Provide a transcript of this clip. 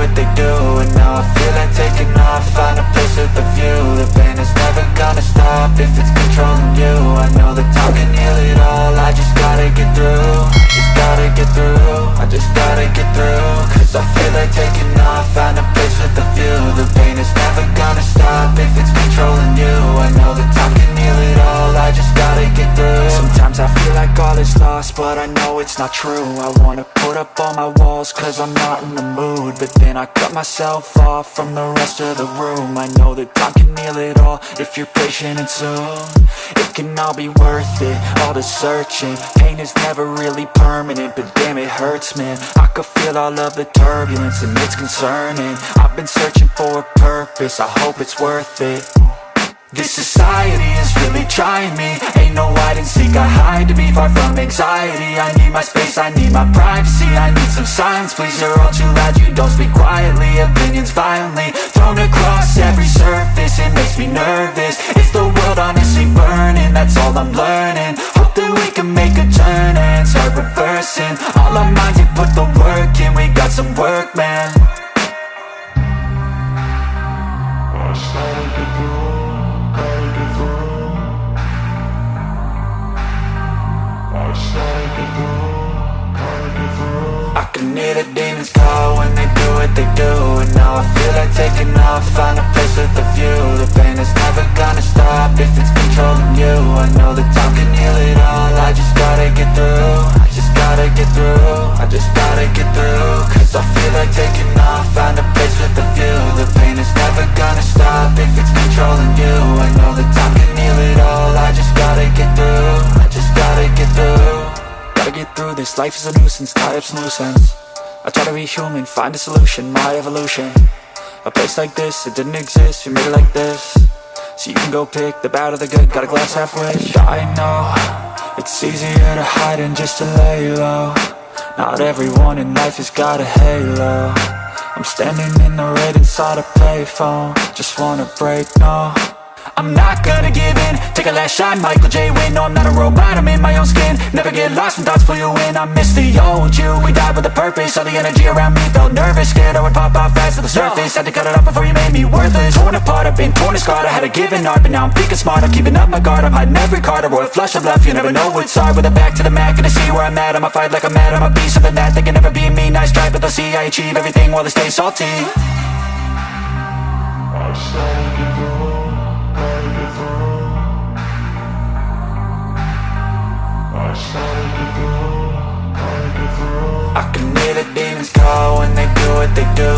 what they do. And now I feel like taking off, find a place with a view. The pain is never gonna stop if it's controlling you. I know that time can heal it all, I just gotta get through. Just gotta get through, I just gotta get through. Cause I feel like taking off, find a place with a view. The pain is never gonna stop if it's controlling you. I know that time can heal it all, I just gotta get through. Sometimes I feel like all is lost, but I know it's not true. I wanna put up all my walls cause I'm not in the mood, but then I cut myself off from the rest of the room. I know that time can heal it all if you're patient and soon. It can all be worth it, all the searching. Pain is never really permanent, but damn it hurts, man. I could feel all of the turbulence and it's concerning. I've been searching for a purpose, I hope it's worth it. This society is really trying me. Ain't no hide and seek, I hide to be far from anxiety. I need my space, I need my privacy, I need some silence, please. You're all too loud, you don't speak quietly. Opinions violently thrown across every surface, it makes me nervous. Is the world honestly burning? That's all I'm learning. Hope that we can make a turn and start reversing. All our minds, we put the work in, we got some work, man. I started to grow. I can hear the demons call when they do what they do. And now I feel like taking off, find a place with a view. The pain is never gonna stop if it's controlling you. I know that time can heal it all, I just gotta get through. I just gotta get through, I just gotta get through. Cause I feel like taking off, find a place with a view. The pain is never gonna stop if it's controlling you. I know that time can heal it all, I just gotta get through. I just gotta get through. Gotta get through this, life is a nuisance, tie up some loose ends. I try to be human, find a solution, my evolution. A place like this, it didn't exist, we made it like this. So you can go pick the bad or the good, got a glass halfway. I know, it's easier to hide than just to lay low. Not everyone in life has got a halo. I'm standing in the red inside a payphone. Just wanna break, no, I'm not gonna give in. Take a last shot, Michael J. Win. No, I'm not a robot, I'm in my own skin. Never get lost when thoughts pull you in. I miss the old you, we died with a purpose. All the energy around me felt nervous, scared I would pop off fast to the surface. Had to cut it off before you made me worthless. Torn apart, I've been torn and scarred. I had a given art, but now I'm thinking smart. I'm keeping up my guard, I'm hiding every card. A royal flush of love, you never know what's hard. With a back to the mat, gonna see where I'm at. I'ma fight like I'm mad, I'ma be something that they can never be me. Nice try, but they'll see I achieve everything while they stay salty. I started to grow. I can hear the demons call when they do what they do.